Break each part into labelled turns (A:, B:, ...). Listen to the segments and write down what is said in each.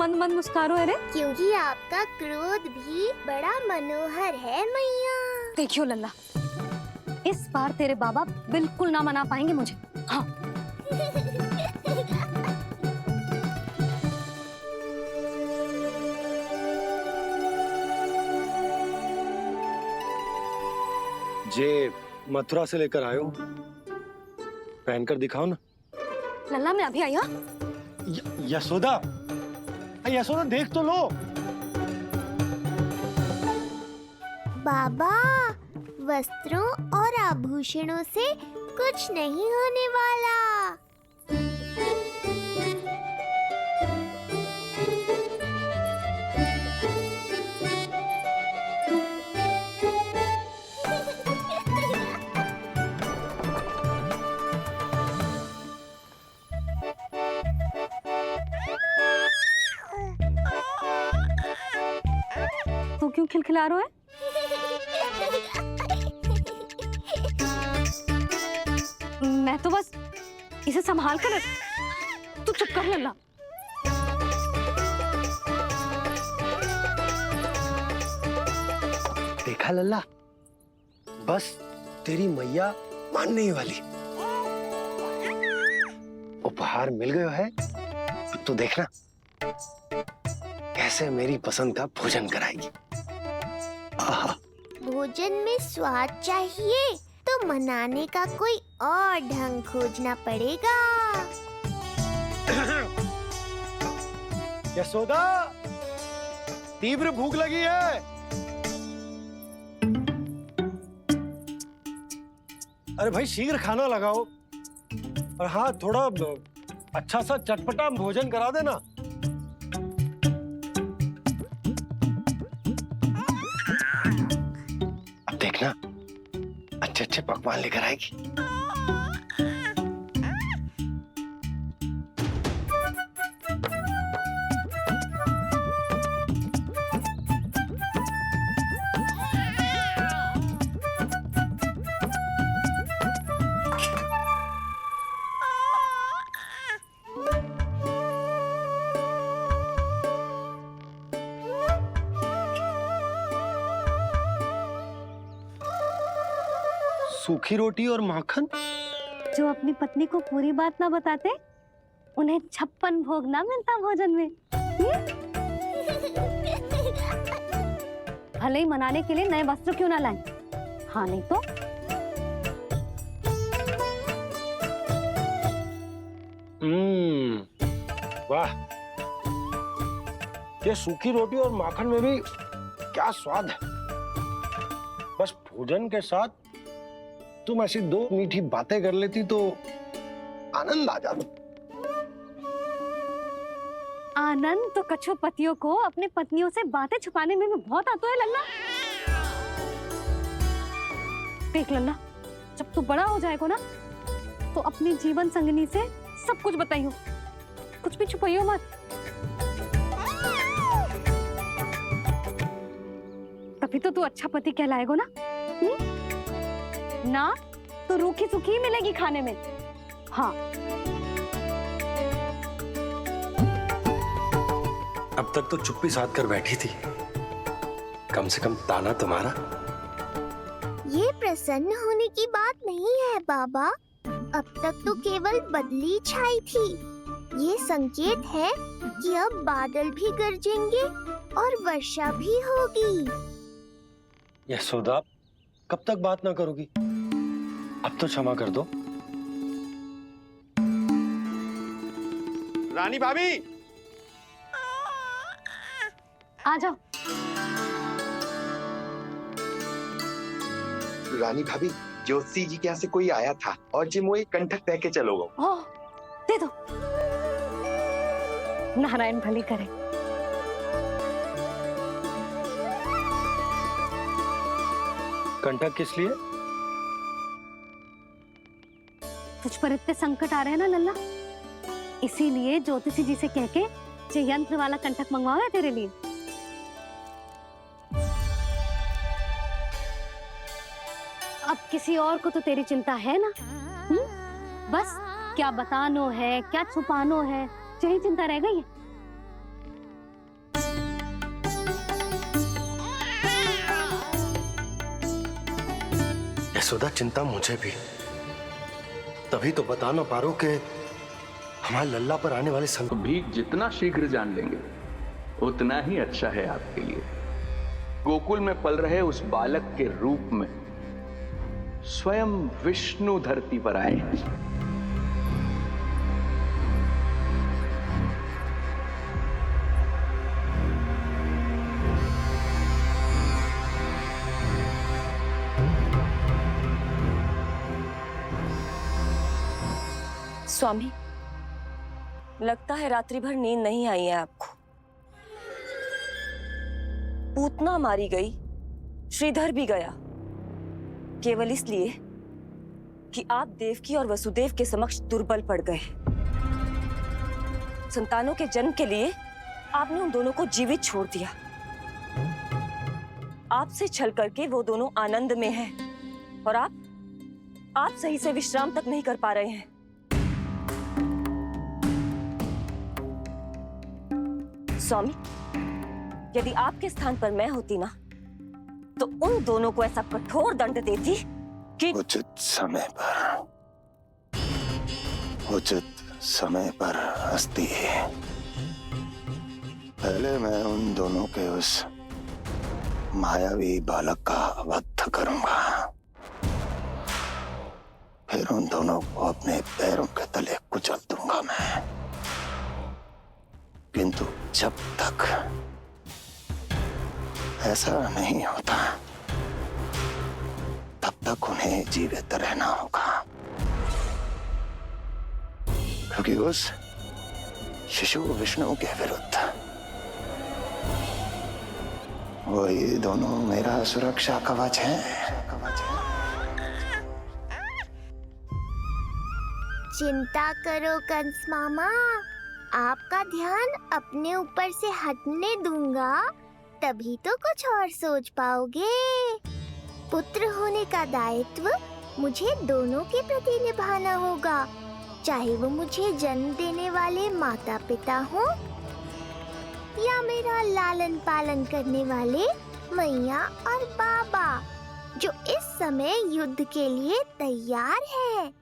A: मंद मंद मुस्कुरा रहे? अरे
B: क्योंकि आपका क्रोध भी बड़ा मनोहर है मैया।
A: देखियो लल्ला, इस बार तेरे बाबा बिल्कुल ना मना पाएंगे मुझे। हाँ।
C: जे मथुरा से लेकर आयो, पहनकर दिखाओ ना।
A: लल्ला मैं अभी आई। हाँ
C: यशोदा, यशोदा देख तो लो।
B: बाबा, वस्त्रों और आभूषणों से कुछ नहीं होने वाला।
A: तू क्यों खिलखिला रहा है? मैं तो बस इसे संभाल कर। तू चुप कर लल्ला।
C: देखा लल्ला, बस तेरी मैया मानने ही वाली। उपहार मिल गया है, अब तो देखना कैसे मेरी पसंद का भोजन कराएगी।
B: भोजन में स्वाद चाहिए तो मनाने का कोई और ढंग खोजना पड़ेगा।
C: यशोदा, तीव्र भूख लगी है। अरे भाई शीघ्र खाना लगाओ, और हाँ थोड़ा अच्छा सा चटपटा भोजन करा देना। अब देखना अच्छे अच्छे पकवान लेकर आएगी। सूखी रोटी और माखन।
A: जो अपनी पत्नी को पूरी बात ना बताते, उन्हें 56 भोग ना मिलता भोजन में। भले ही मनाने के लिए नए वस्त्र क्यों ना लाएं, हाँ नहीं तो।
C: वाह, ये सूखी रोटी और माखन में भी क्या स्वाद है। बस भोजन के साथ तुम ऐसी दो मीठी बातें कर लेती तो आनंद आ जाता।
A: आनंद तो कछुआ पतियों को अपने पत्नियों से बातें छुपाने में भी बहुत आता है लल्ला। देख लल्ला, जब तू बड़ा हो जाएगा ना, तो अपने जीवन संगनी से सब कुछ बताइयो, कुछ भी छुपाइयो मत। तभी तो तू अच्छा पति कहलाएगा ना। ना तो रूखी सूखी मिलेगी खाने में। हाँ।
C: अब तक तो चुप्पी साध कर बैठी थी, कम से कम ताना तुम्हारा।
B: ये प्रसन्न होने की बात नहीं है बाबा, अब तक तो केवल बदली छाई थी। ये संकेत है कि अब बादल भी गरजेंगे और वर्षा भी होगी।
C: यशोदा, कब तक बात ना करोगी? अब तो क्षमा कर दो।
D: रानी भाभी,
A: आ जाओ।
D: रानी भाभी, ज्योति जी के यहाँ से कोई आया था और जी मुझे कंठक दे के चलो गो।
A: ओह, दे दो। नारायण भली करे।
C: कंठक किस लिए?
A: तुझ पर इतने संकट आ रहे हैं ना लल्ला, इसीलिए ज्योतिषी जी से कह के जो यंत्र वाला कंठक मंगवाओ है तेरे लिए। अब किसी और को तो तेरी चिंता है ना? बस क्या बतानो है, क्या छुपानो है, यही चिंता रह गई है।
C: यशोदा, चिंता मुझे भी। तभी तो बता ना पा रहा हूं कि हमारे लल्ला पर आने वाले संकट।
E: भीख जितना शीघ्र जान लेंगे उतना ही अच्छा है आपके लिए। गोकुल में पल रहे उस बालक के रूप में स्वयं विष्णु धरती पर आए हैं।
F: स्वामी, लगता है रात्रि भर नींद नहीं आई है आपको। पूतना मारी गई, श्रीधर भी गया, केवल इसलिए कि आप देवकी और वसुदेव के समक्ष दुर्बल पड़ गए। संतानों के जन्म के लिए आपने उन दोनों को जीवित छोड़ दिया। आपसे छल करके वो दोनों आनंद में हैं और आप सही से विश्राम तक नहीं कर पा रहे हैं। स्वामी, यदि आपके स्थान पर मैं होती ना, तो उन दोनों को ऐसा कठोर दंड देती कि
G: उचित समय पर हस्ती। पहले मैं उन दोनों के उस मायावी बालक का वध करूंगा, फिर उन दोनों को अपने पैरों के तले कुचल दूंगा मैं। किंतु जब तक ऐसा नहीं होता तब तक उन्हें जीवित रहना होगा, क्योंकि उस शिशु विष्णु के विरुद्ध वही दोनों मेरा सुरक्षा कवच है।
B: चिंता करो कंस मामा, आपका ध्यान अपने ऊपर से हटने दूंगा, तभी तो कुछ और सोच पाओगे। पुत्र होने का दायित्व मुझे दोनों के प्रति निभाना होगा, चाहे वो मुझे जन्म देने वाले माता पिता हो या मेरा लालन पालन करने वाले मैया और बाबा, जो इस समय युद्ध के लिए तैयार है।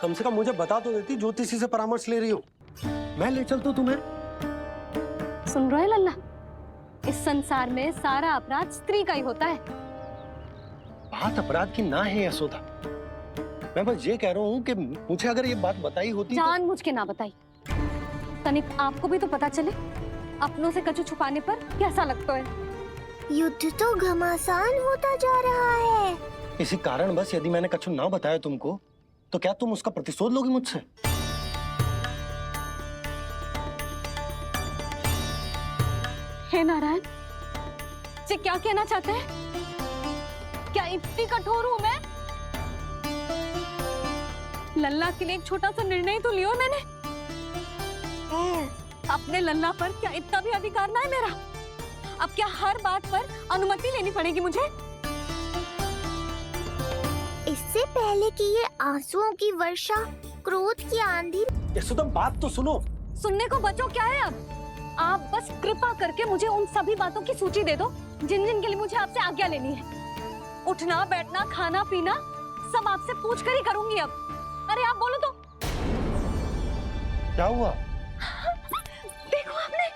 C: कम से कम मुझे बता तो देती, ज्योतिषी से परामर्श ले रही हो, मैं ले चलता तुम्हें।
A: सुन रहे लल्ला, इस संसार में सारा अपराध स्त्री का ही होता है।
C: बात अपराध की ना है यशोदा, मैं बस ये कह रहा हूँ कि मुझे अगर ये बात बताई होती
A: जान मुझ के ना बताई। तनिक आपको भी तो पता चले अपनों से कछु छुपाने पर कैसा लगता है।
B: युद्ध तो घमासान होता जा रहा है।
C: इसी कारण बस यदि मैंने कछु ना बताया तुमको, तो क्या तुम उसका प्रतिशोध लोगी मुझसे?
A: हे नारायण, ये क्या कहना चाहते हैं? क्या इतनी कठोर हूं मैं? लल्ला के लिए एक छोटा सा निर्णय तो लियो मैंने। अपने लल्ला पर क्या इतना भी अधिकार ना है मेरा? अब क्या हर बात पर अनुमति लेनी पड़ेगी मुझे?
B: इससे पहले कि ये आंसुओं की वर्षा, क्रोध की आंधी।
C: यशोदा, बात तो सुनो।
A: सुनने को बचो क्या है अब? आप बस कृपा करके मुझे उन सभी बातों की सूची दे दो जिन जिन के लिए मुझे आपसे आज्ञा लेनी है। उठना, बैठना, खाना, पीना सब आपसे पूछ कर ही करूंगी अब। अरे आप बोलो तो।
C: क्या हुआ?
A: देखो आपने।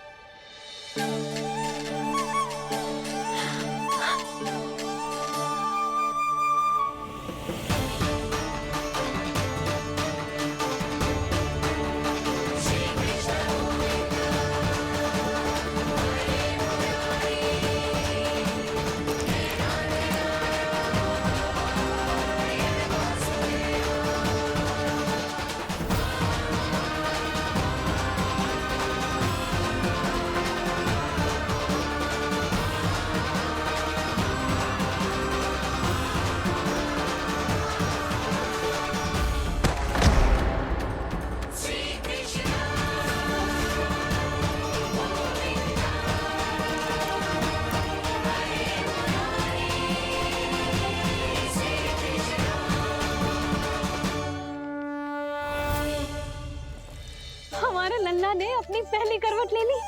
A: हमारे लल्ला ने अपनी पहली करवट ले ली।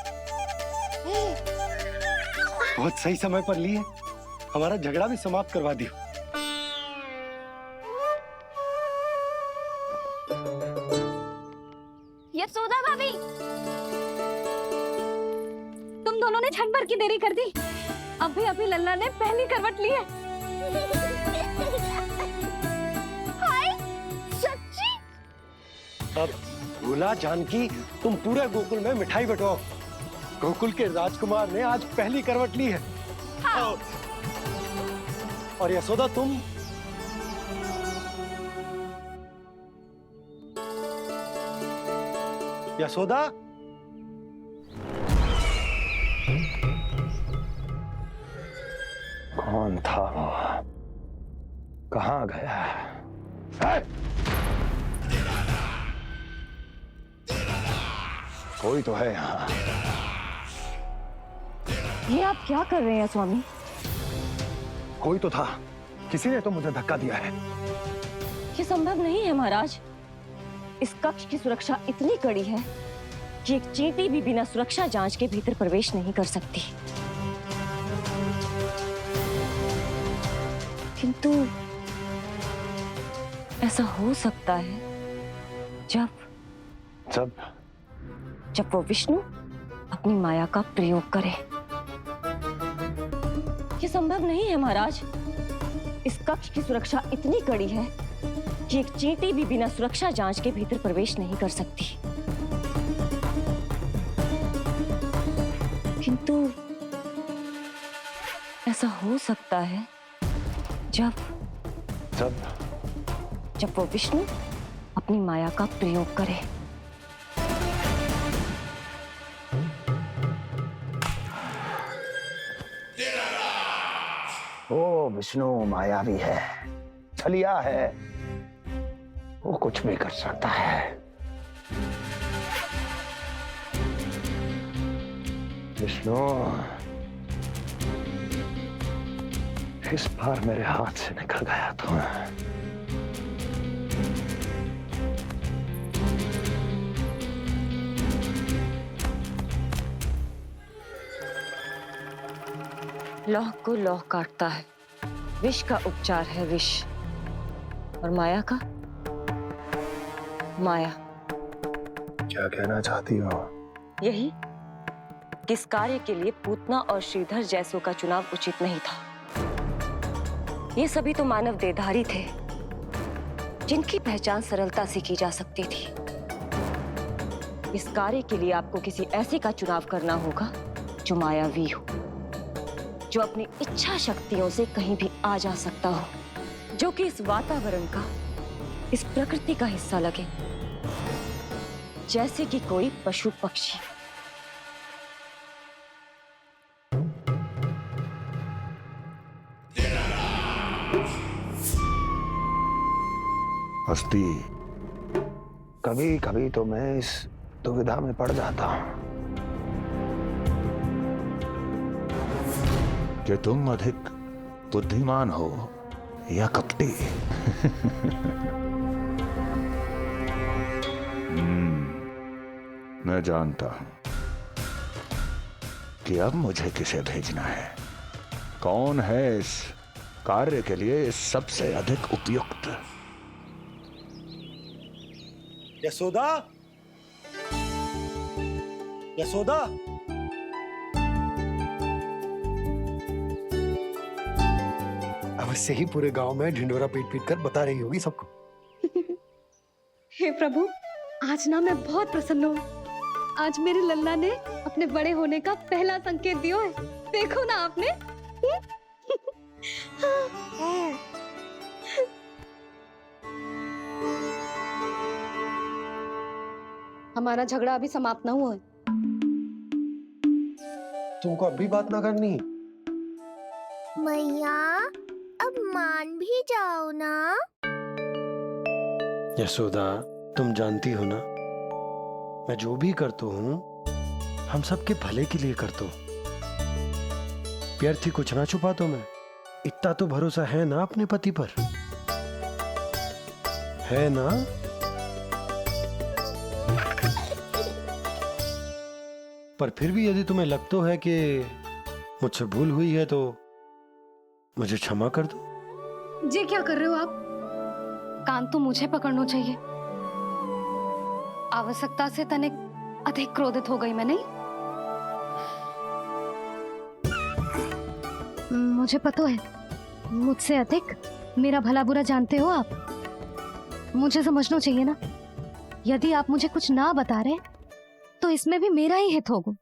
C: बहुत सही समय पर ली है, हमारा झगड़ा भी समाप्त करवा दियो।
A: यशोदा भाभी, तुम दोनों ने क्षण भर की देरी कर दी। अभी अभी लल्ला ने पहली करवट ली है।
B: हाय, सच्ची?
C: अब भूला जानकी, तुम पूरे गोकुल में मिठाई बंटवाओ। गोकुल के राजकुमार ने आज पहली करवट ली है। हाँ। और यशोदा तुम यशोदा,
G: कौन था वो? कहाँ गया? है? कोई तो है यहाँ।
F: ये आप क्या कर रहे हैं स्वामी?
G: कोई तो था, किसी ने तो मुझे धक्का दिया है।
F: ये संभव नहीं है महाराज। इस कक्ष की सुरक्षा इतनी कड़ी है कि एक चींटी भी बिना सुरक्षा जांच के भीतर प्रवेश नहीं कर सकती। किंतु ऐसा हो सकता है जब वो विष्णु अपनी माया का प्रयोग करे। ये संभव नहीं है महाराज। इस कक्ष की सुरक्षा इतनी कड़ी है कि एक चींटी भी बिना सुरक्षा जांच के भीतर प्रवेश नहीं कर सकती। किंतु ऐसा हो सकता है जब वो विष्णु अपनी माया का प्रयोग करे।
G: वो विष्णु मायावी है, छलिया है, वो कुछ भी कर सकता है। विष्णु, इस बार मेरे हाथ से निकल गया तो
F: लौह को लौह काटता है। विष का उपचार है विष, और माया का माया।
G: क्या कहना चाहती हो?
F: यही कि इस कार्य के लिए पूतना और श्रीधर जैसों का चुनाव उचित नहीं था। ये सभी तो मानव देहधारी थे जिनकी पहचान सरलता से की जा सकती थी। इस कार्य के लिए आपको किसी ऐसे का चुनाव करना होगा जो मायावी हो, जो अपनी इच्छा शक्तियों से कहीं भी आ जा सकता हो, जो कि इस वातावरण का, इस प्रकृति का हिस्सा लगे, जैसे कि कोई पशु पक्षी।
G: हस्ती, कभी कभी तो मैं इस दुविधा में पड़ जाता हूं कि तुम अधिक बुद्धिमान हो या कपटी। मैं जानता हूं कि अब मुझे किसे भेजना है, कौन है इस कार्य के लिए सबसे अधिक उपयुक्त।
C: यशोदा, यशोदा, अवश्य ही पूरे गांव में ढिंडोरा पीट पीट कर बता रही होगी सबको।
A: हे प्रभु, आज ना मैं बहुत प्रसन्न हूँ। आज मेरे लल्ला ने अपने बड़े होने का पहला संकेत दिया है। देखो ना आपने। हमारा झगड़ा अभी समाप्त ना हुआ है।
C: तुमको अभी बात ना करनी?
B: मैया, अब मान भी जाओ ना।
C: यशोदा, तुम जानती हो ना, मैं जो भी करता हूँ हम सबके भले के लिए करता हूँ। व्यर्थ कुछ ना छुपा तो मैं। इतना तो भरोसा है ना अपने पति पर, है ना? पर फिर भी यदि तुम्हें लगता है कि मुझसे भूल हुई है तो मुझे क्षमा कर दो।
A: ये क्या कर रहे हो आप? कान तो मुझे पकड़ना चाहिए। आवश्यकता से तनिक अधिक क्रोधित हो गई मैं, नहीं? मुझे पता है, मुझसे अधिक मेरा भला बुरा जानते हो आप। मुझे समझना चाहिए ना, यदि आप मुझे कुछ ना बता रहे तो इसमें भी मेरा ही हित होगा।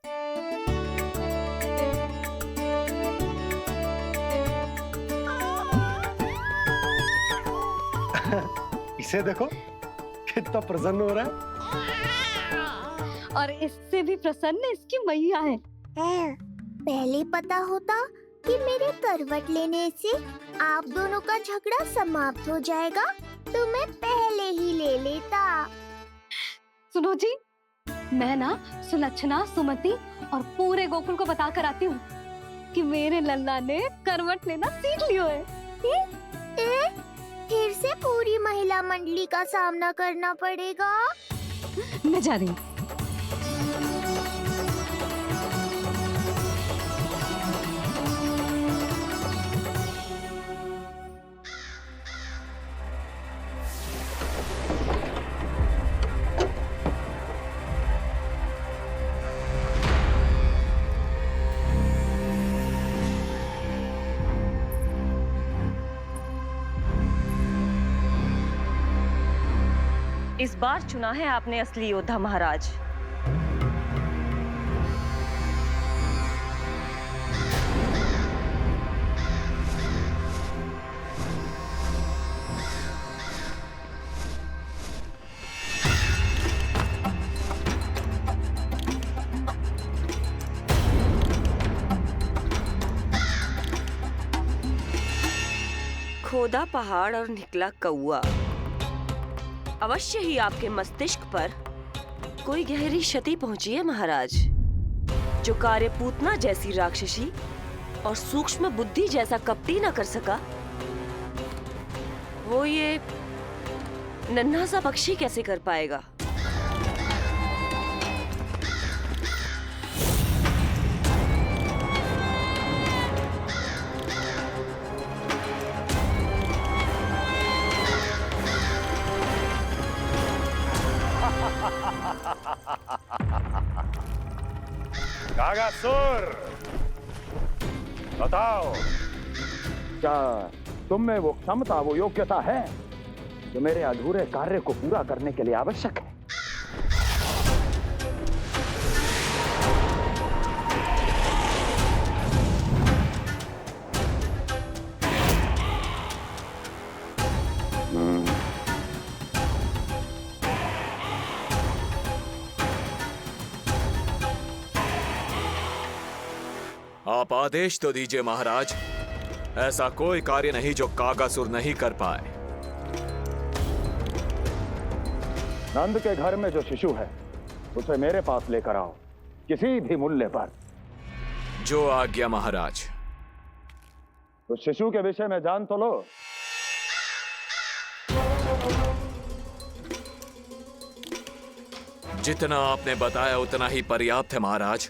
C: इसे देखो कितना प्रसन्न हो रहा है।
A: और इससे भी प्रसन्न इसकी मैया है।
B: पहले पता होता कि मेरे करवट लेने से आप दोनों का झगड़ा समाप्त हो जाएगा तो मैं पहले ही ले लेता।
A: सुनो जी, मैं ना सुलक्षणा, सुमति और पूरे गोकुल को बता कर आती हूँ कि मेरे लल्ला ने करवट लेना सीख लियो है।
B: फिर से पूरी महिला मंडली का सामना करना पड़ेगा।
A: मैं जा रही हूँ।
F: इस बार चुना है आपने असली योद्धा महाराज। खोदा पहाड़ और निकला कौआ। अवश्य ही आपके मस्तिष्क पर कोई गहरी क्षति पहुंची है महाराज। जो कार्य पूतना जैसी राक्षसी और सूक्ष्म बुद्धि जैसा कपटी न कर सका, वो ये नन्हा सा पक्षी कैसे कर पाएगा?
H: कागासुर, बताओ, क्या तुम में वो क्षमता, वो योग्यता है जो मेरे अधूरे कार्य को पूरा करने के लिए आवश्यक है?
I: आप आदेश तो दीजिए महाराज। ऐसा कोई कार्य नहीं जो कागासुर नहीं कर पाए।
H: नंद के घर में जो शिशु है उसे मेरे पास लेकर आओ, किसी भी मूल्य पर।
I: जो आज्ञा महाराज।
H: तो शिशु के विषय में जान तो लो।
I: जितना आपने बताया उतना ही पर्याप्त है महाराज।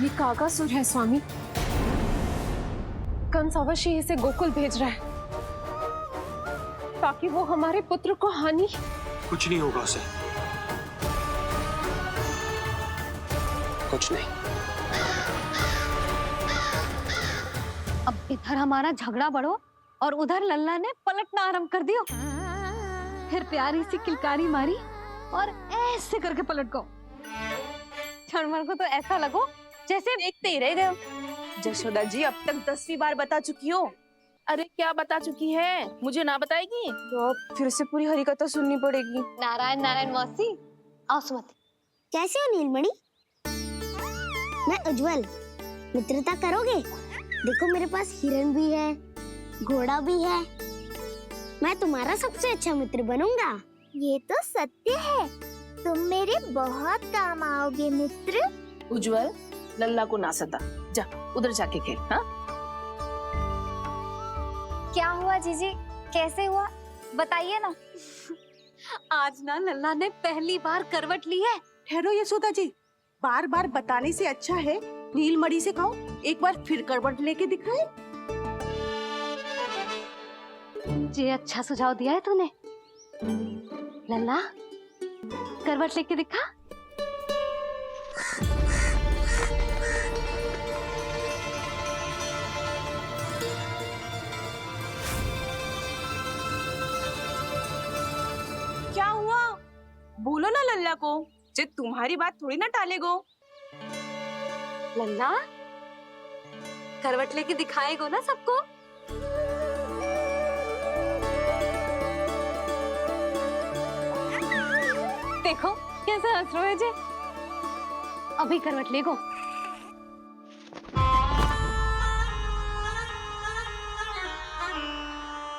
J: ये कागासुर है स्वामी। कंस अवश्य इसे गोकुल भेज रहा है ताकि वो हमारे पुत्र को हानि।
C: कुछ नहीं होगा उसे, कुछ नहीं।
A: अब इधर हमारा झगड़ा बढ़ो और उधर लल्ला ने पलटना आरंभ कर दियो। फिर प्यारी सी किलकारी मारी और ऐसे करके पलट गो। क्षणभर को तो ऐसा लगो जैसे
K: देखते ही रह गए। जशोदा जी अब तक 10वीं बार बता चुकी हो।
J: अरे क्या बता चुकी है, मुझे ना बताएगी
K: तो अब फिर से पूरी हरिकथा सुननी पड़ेगी।
A: नारायण नारायण मौसी। आओ सुमति।
B: कैसे हो नीलमणि? मैं उज्जवल। मित्रता करोगे? देखो मेरे पास हिरण भी है, घोड़ा भी है। मैं तुम्हारा सबसे अच्छा मित्र बनूंगा। ये तो सत्य है। तुम मेरे बहुत काम आओगे मित्र।
J: उज्जवल, लल्ला को ना सता, जा उधर जाके खेल। हाँ,
A: क्या हुआ जीजी, कैसे हुआ बताइए ना। आज ना लल्ला ने पहली बार करवट ली है।
K: ठहरो यशोदा जी, बार बार बताने से अच्छा है नीलमणि से कहो एक बार फिर करवट लेके दिखाए।
A: ये अच्छा सुझाव दिया है तूने। लल्ला, करवट लेके दिखा।
K: क्या हुआ? बोलो ना लल्ला को, जे तुम्हारी बात थोड़ी ना टालेगो।
A: लल्ला, करवट लेके दिखाएगो ना सबको। देखो कैसे हंस रहे जे। अभी करवट लेगो।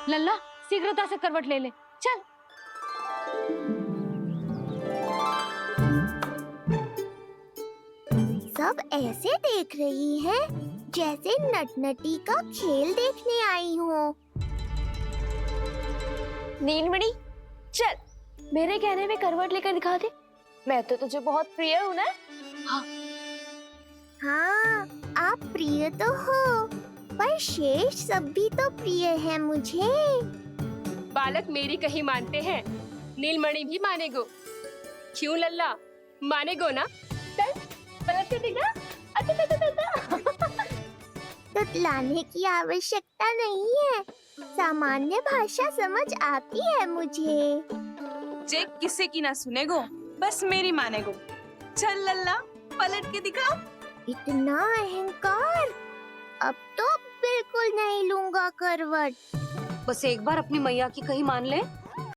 A: लल्ला, शीघ्रता से करवट ले ले, चल।
B: सब ऐसे देख रही है जैसे नटनटी का खेल देखने आई हो।
J: नीलमणि चल, मेरे कहने में करवट लेकर दिखा दे। मैं तो तुझे बहुत प्रिय हूँ ना।
B: हाँ, आप प्रिय तो हो, पर शेष सब भी तो प्रिय है मुझे।
L: बालक मेरी कहीं मानते हैं, नीलमणि भी मानेगो। क्यों लल्ला, मानेगो ना? चल पलट के दिखा।
B: तुतलाने की आवश्यकता नहीं है, सामान्य भाषा समझ आती है मुझे।
K: जे किसी की ना सुनेगो, बस मेरी मानेगो। चल लल्ला, पलट के दिखा।
B: इतना अहंकार, अब तो बिल्कुल नहीं लूंगा करवट।
A: बस एक बार अपनी मैया की कहीं मान ले,